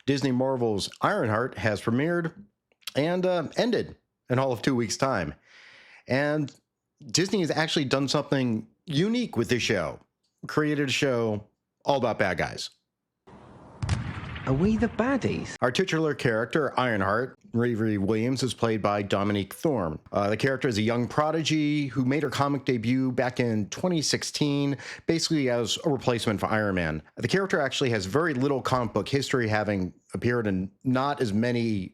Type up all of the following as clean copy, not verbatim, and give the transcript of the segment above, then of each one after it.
Disney Marvel's Ironheart has premiered and ended in all of 2 weeks' time. And Disney has actually done something unique with this show, created a show all about bad guys. Are we the baddies? Our titular character, Ironheart, Riri Williams, is played by Dominique Thorne. The character is a young prodigy who made her comic debut back in 2016, basically as a replacement for Iron Man. The character actually has very little comic book history, having appeared in not as many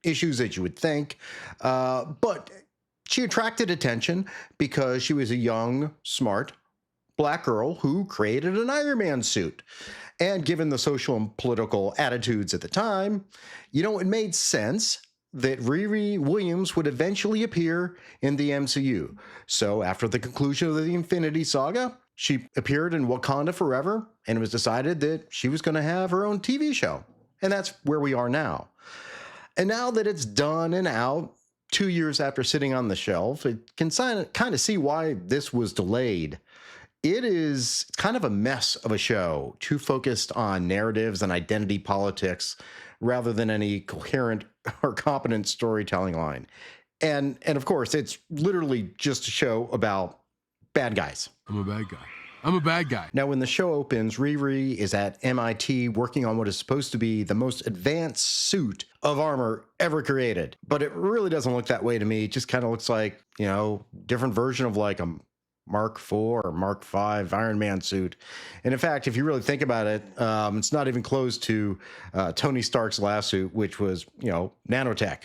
issues as you would think, but she attracted attention because she was a young, smart black girl who created an Iron Man suit. And given the social and political attitudes at the time, it made sense that Riri Williams would eventually appear in the MCU. So after the conclusion of the Infinity Saga, she appeared in Wakanda Forever, and it was decided that she was going to have her own TV show. And that's where we are now. And now that it's done and out, 2 years after sitting on the shelf, it can kind of see why this was delayed. It is kind of a mess of a show, too focused on narratives and identity politics rather than any coherent or competent storytelling line. And of course, it's literally just a show about bad guys. I'm a bad guy. I'm a bad guy. Now, when the show opens, Riri is at MIT working on what is supposed to be the most advanced suit of armor ever created. But it really doesn't look that way to me. It just kind of looks like, different version of like a Mark IV or Mark V Iron Man suit. And in fact, if you really think about it, it's not even close to Tony Stark's last suit, which was, nanotech.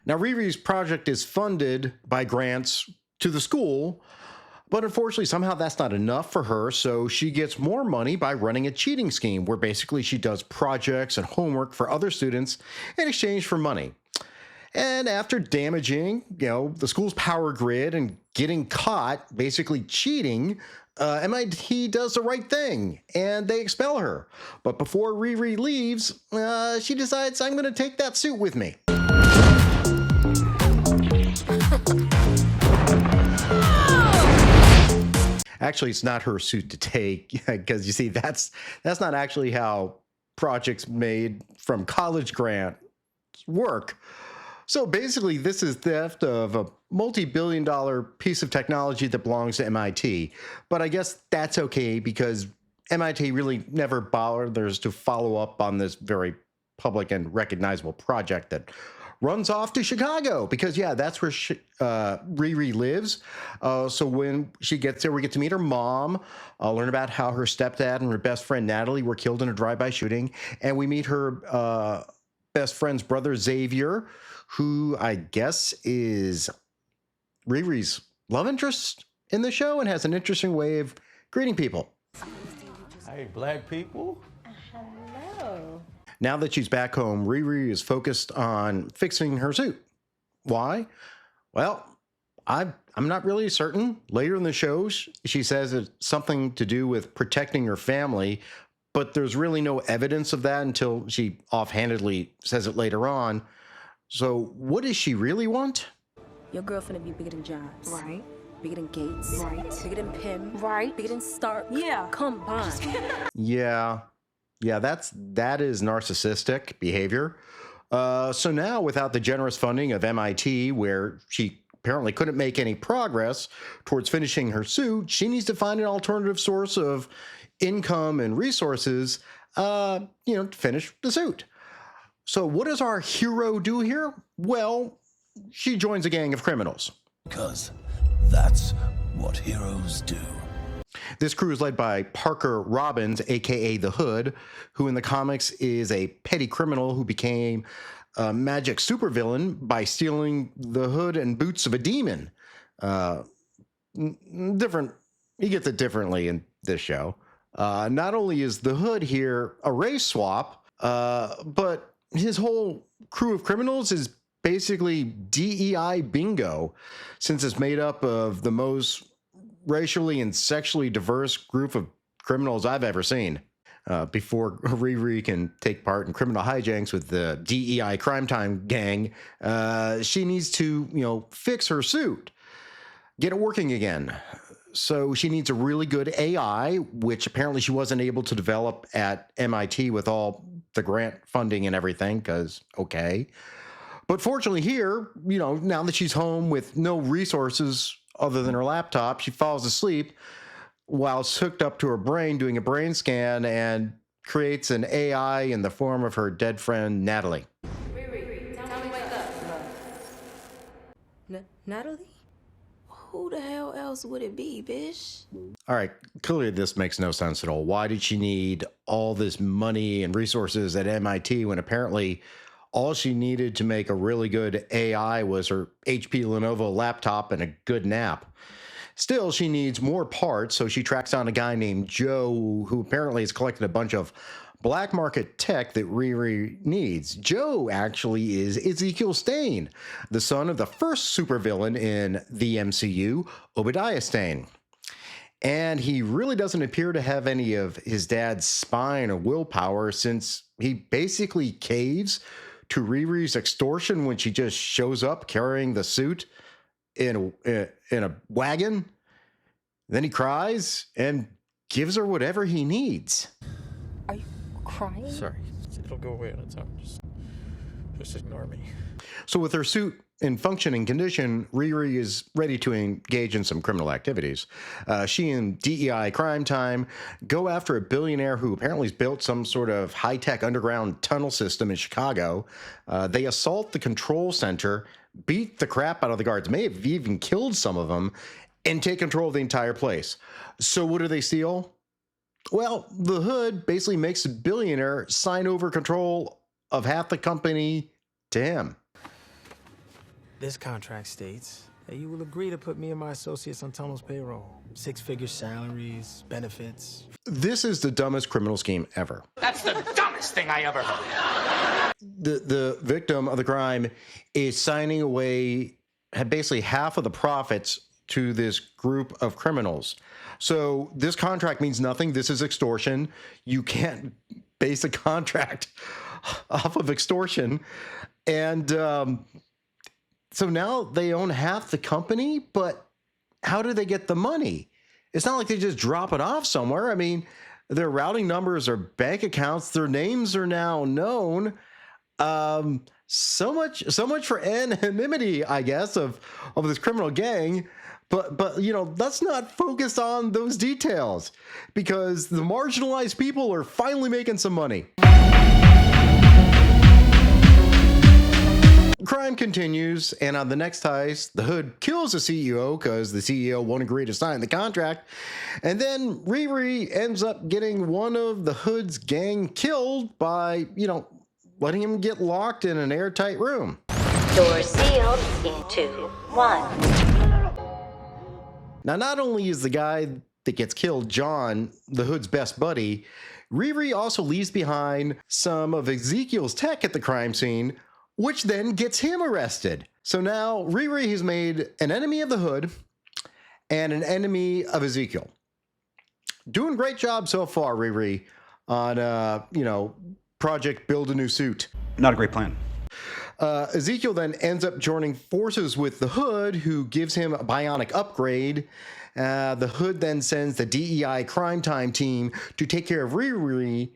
Now, Riri's project is funded by grants to the school, but unfortunately, somehow that's not enough for her, so she gets more money by running a cheating scheme where basically she does projects and homework for other students in exchange for money. And after damaging, the school's power grid and getting caught basically cheating, MIT does the right thing and they expel her. But before Riri leaves, she decides, I'm going to take that suit with me. Actually, it's not her suit to take, because you see, that's not actually how projects made from college grants work. So basically, this is theft of a multi-billion-dollar piece of technology that belongs to MIT. But I guess that's okay because MIT really never bothers to follow up on this very public and recognizable project that runs off to Chicago because, that's where Riri lives. So when she gets there, we get to meet her mom, learn about how her stepdad and her best friend Natalie were killed in a drive-by shooting. And we meet her best friend's brother, Xavier, who I guess is Riri's love interest in the show and has an interesting way of greeting people. Hey, black people. Hello. Now that she's back home, Riri is focused on fixing her suit. Why? Well, I'm not really certain. Later in the show, she says it's something to do with protecting her family, but there's really no evidence of that until she offhandedly says it later on. So what does she really want? Your girl finna be bigger than Jobs. Right. Bigger than Gates. Right. Bigger than Pym. Right. Bigger than Stark. Yeah. Combined. Yeah, that is narcissistic behavior. So now, without the generous funding of MIT, where she apparently couldn't make any progress towards finishing her suit, she needs to find an alternative source of income and resources, to finish the suit. So what does our hero do here? Well, she joins a gang of criminals. Because that's what heroes do. This crew is led by Parker Robbins, a.k.a. The Hood, who in the comics is a petty criminal who became a magic supervillain by stealing the hood and boots of a demon. Different. He gets it differently in this show. Not only is The Hood here a race swap, but his whole crew of criminals is basically DEI bingo, since it's made up of the most racially and sexually diverse group of criminals I've ever seen. Before Riri can take part in criminal hijinks with the DEI Crime Time gang, she needs to, fix her suit, get it working again. So she needs a really good AI, which apparently she wasn't able to develop at MIT with all the grant funding and everything, because, okay. But fortunately here, now that she's home with no resources other than her laptop, she falls asleep while it's hooked up to her brain doing a brain scan and creates an AI in the form of her dead friend, Natalie. Riri, tell me wake up. Natalie? Who the hell else would it be, bitch? All right, clearly this makes no sense at all. Why did she need all this money and resources at MIT when apparently all she needed to make a really good AI was her HP Lenovo laptop and a good nap? Still, she needs more parts, so she tracks down a guy named Joe, who apparently has collected a bunch of black market tech that Riri needs. Joe actually is Ezekiel Stane, the son of the first supervillain in the MCU, Obadiah Stane. And he really doesn't appear to have any of his dad's spine or willpower, since he basically caves to Riri's extortion when she just shows up carrying the suit in a wagon. Then he cries and gives her whatever he needs. Are you crying? Sorry, it'll go away on its own. Just ignore me. So with her suit in functioning condition, Riri is ready to engage in some criminal activities. She and DEI Crime Time go after a billionaire who apparently has built some sort of high-tech underground tunnel system in Chicago. They assault the control center, beat the crap out of the guards, may have even killed some of them, and take control of the entire place. So what do they steal? Well, the Hood basically makes the billionaire sign over control of half the company to him. This contract states that you will agree to put me and my associates on Tunnel's payroll. 6-figure salaries, benefits. This is the dumbest criminal scheme ever. That's the dumbest thing I ever heard. The victim of the crime is signing away basically half of the profits to this group of criminals. So this contract means nothing. This is extortion. You can't base a contract off of extortion. And so now they own half the company, but how do they get the money? It's not like they just drop it off somewhere. I mean, their routing numbers or bank accounts, their names are now known. So much for anonymity, I guess, of this criminal gang. But let's not focus on those details, because the marginalized people are finally making some money. Crime continues, and on the next heist, the Hood kills the CEO because the CEO won't agree to sign the contract. And then Riri ends up getting one of the Hood's gang killed by, letting him get locked in an airtight room. Door sealed in 2, 1. Now, not only is the guy that gets killed John, the Hood's best buddy, Riri also leaves behind some of Ezekiel's tech at the crime scene, which then gets him arrested. So now Riri has made an enemy of the Hood and an enemy of Ezekiel. Doing a great job so far, Riri, on, Project Build a New Suit. Not a great plan. Ezekiel then ends up joining forces with the Hood, who gives him a bionic upgrade. The Hood then sends the DEI Crime Time team to take care of Riri,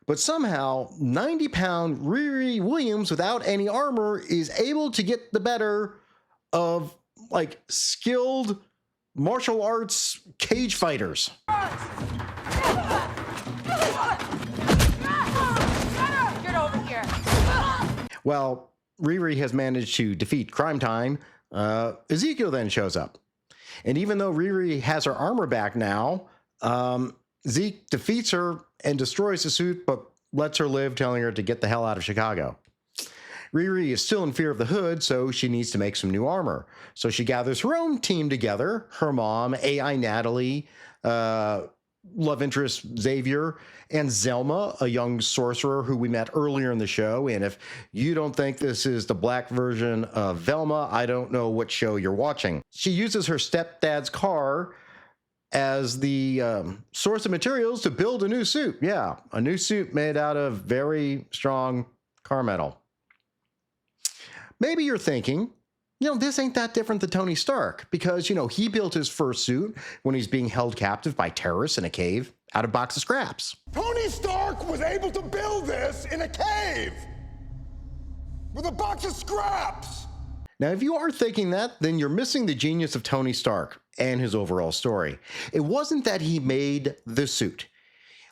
but somehow 90-pound Riri Williams without any armor is able to get the better of skilled martial arts cage fighters. Get over here. Well, Riri has managed to defeat Crime Time. Ezekiel then shows up. And even though Riri has her armor back now, Zeke defeats her and destroys the suit, but lets her live, telling her to get the hell out of Chicago. Riri is still in fear of the Hood, so she needs to make some new armor. So she gathers her own team together, her mom, AI Natalie, love interest Xavier, and Zelma, a young sorcerer who we met earlier in the show. And if you don't think this is the black version of Velma, I don't know what show you're watching. She uses her stepdad's car as the source of materials to build a new suit. Yeah, a new suit made out of very strong car metal. Maybe you're thinking, This ain't that different than Tony Stark because, he built his first suit when he's being held captive by terrorists in a cave out of a box of scraps. Tony Stark was able to build this in a cave with a box of scraps. Now, if you are thinking that, then you're missing the genius of Tony Stark and his overall story. It wasn't that he made the suit.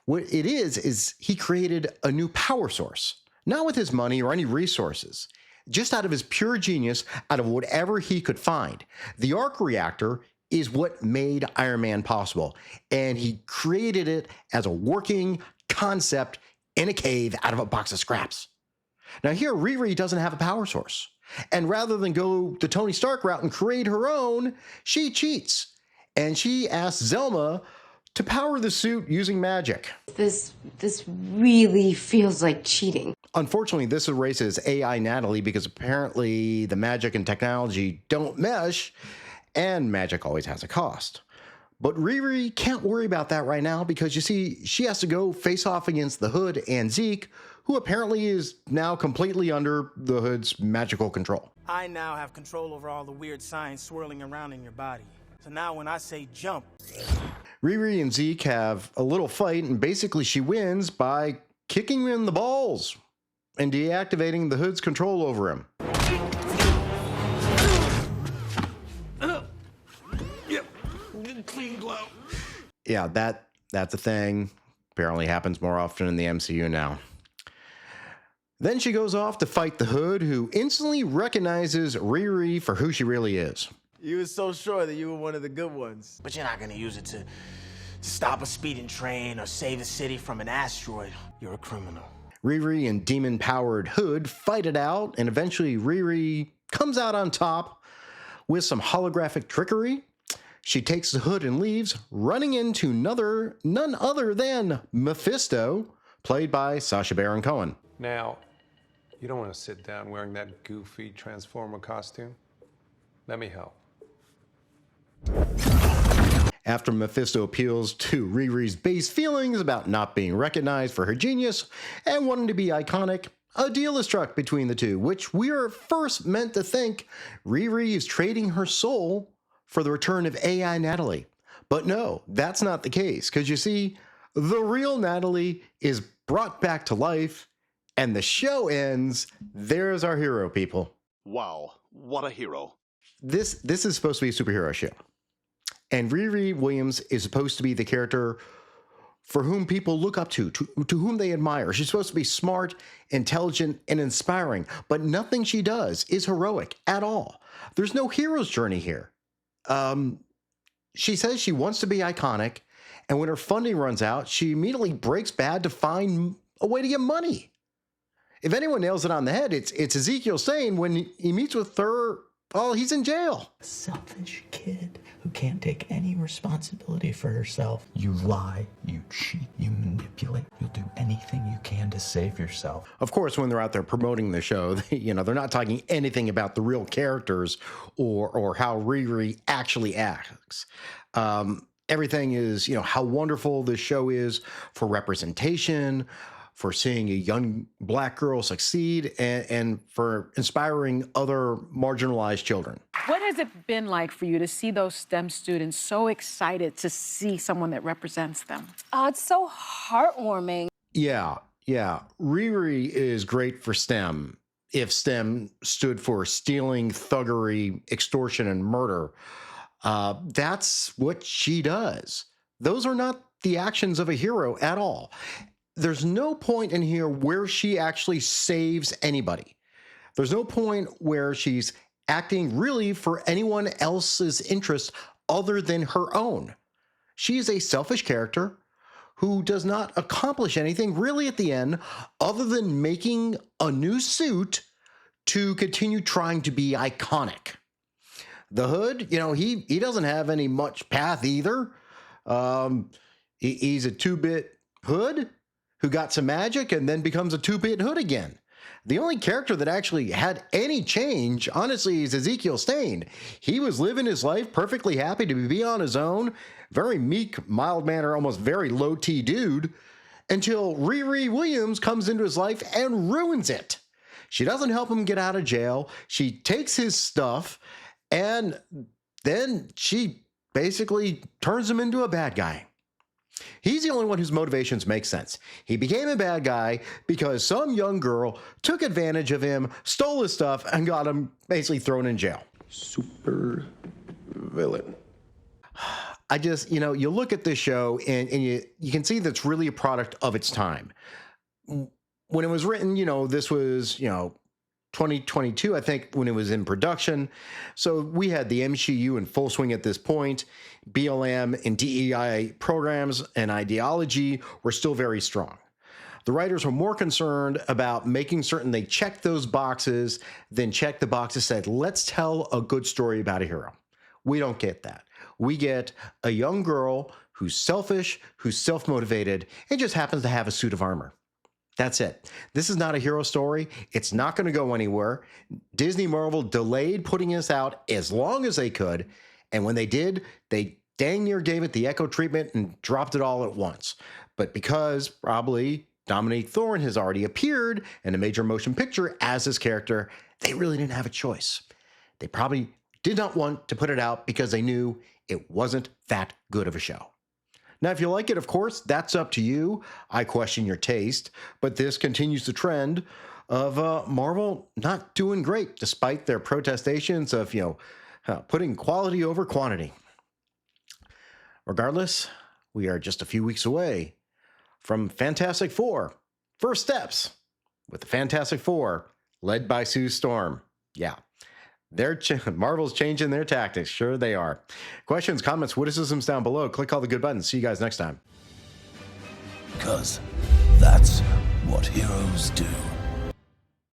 What it is he created a new power source, not with his money or any resources, just out of his pure genius, out of whatever he could find. The arc reactor is what made Iron Man possible, and he created it as a working concept in a cave out of a box of scraps. Now here, Riri doesn't have a power source, and rather than go the Tony Stark route and create her own, she cheats, and she asks Zelma to power the suit using magic. This really feels like cheating. Unfortunately, this erases AI Natalie because apparently the magic and technology don't mesh, and magic always has a cost. But Riri can't worry about that right now because, you see, she has to go face off against the Hood and Zeke, who apparently is now completely under the Hood's magical control. I now have control over all the weird signs swirling around in your body. So now when I say jump... Riri and Zeke have a little fight, and basically she wins by kicking him in the balls and deactivating the Hood's control over him. Yep. Clean glow. Yeah, that's a thing. Apparently happens more often in the MCU now. Then she goes off to fight the Hood, who instantly recognizes Riri for who she really is. You were so sure that you were one of the good ones. But you're not gonna use it to stop a speeding train or save a city from an asteroid. You're a criminal. Riri and demon-powered Hood fight it out, and eventually Riri comes out on top with some holographic trickery. She takes the Hood and leaves, running into none other than Mephisto, played by Sacha Baron Cohen. Now, you don't want to sit down wearing that goofy Transformer costume? Let me help. After Mephisto appeals to Riri's base feelings about not being recognized for her genius and wanting to be iconic, a deal is struck between the two, which we are first meant to think Riri is trading her soul for the return of AI Natalie. But no, that's not the case, because you see, the real Natalie is brought back to life, and the show ends. There's our hero, people. Wow, what a hero. This is supposed to be a superhero show. And Riri Williams is supposed to be the character for whom people look up to whom they admire. She's supposed to be smart, intelligent, and inspiring, but nothing she does is heroic at all. There's no hero's journey here. She says she wants to be iconic, and when her funding runs out, she immediately breaks bad to find a way to get money. If anyone nails it on the head, it's Ezekiel saying when he meets with her, oh, he's in jail. A selfish kid who can't take any responsibility for herself. You lie, you cheat, you manipulate. You'll do anything you can to save yourself. Of course, when they're out there promoting the show, they're not talking anything about the real characters or how Riri actually acts. Everything is, how wonderful this show is for representation, for seeing a young black girl succeed, and for inspiring other marginalized children. What has it been like for you to see those STEM students so excited to see someone that represents them? Oh, it's so heartwarming. Yeah. Riri is great for STEM. If STEM stood for stealing, thuggery, extortion, and murder, that's what she does. Those are not the actions of a hero at all. There's no point in here where she actually saves anybody. There's no point where she's acting really for anyone else's interest other than her own. She is a selfish character who does not accomplish anything really at the end other than making a new suit to continue trying to be iconic. The Hood, he doesn't have any much path either. He's a 2-bit Hood who got some magic and then becomes a 2-bit Hood again. The only character that actually had any change, honestly, is Ezekiel Stane. He was living his life perfectly happy to be on his own, very meek, mild-mannered, almost very low-T dude, until Riri Williams comes into his life and ruins it. She doesn't help him get out of jail. She takes his stuff, and then she basically turns him into a bad guy. He's the only one whose motivations make sense. He became a bad guy because some young girl took advantage of him, stole his stuff, and got him basically thrown in jail. Super villain. I just, you look at this show and you can see that's really a product of its time. When it was written, this was, 2022, I think, when it was in production. So we had the MCU in full swing at this point. BLM and DEI programs and ideology were still very strong. The writers were more concerned about making certain they checked those boxes than checked the boxes that said, let's tell a good story about a hero. We don't get that. We get a young girl who's selfish, who's self-motivated, and just happens to have a suit of armor. That's it. This is not a hero story. It's not going to go anywhere. Disney Marvel delayed putting this out as long as they could, and when they did, they dang near gave it the Echo treatment and dropped it all at once. But because probably Dominique Thorne has already appeared in a major motion picture as his character, they really didn't have a choice. They probably did not want to put it out because they knew it wasn't that good of a show. Now, if you like it, of course, that's up to you. I question your taste, but this continues the trend of Marvel not doing great, despite their protestations of, putting quality over quantity. Regardless, we are just a few weeks away from Fantastic Four. First steps with the Fantastic Four, led by Sue Storm. Yeah. Marvel's changing their tactics. Sure they are. Questions, comments, witticisms down below. Click all the good buttons. See you guys next time. Because that's what heroes do.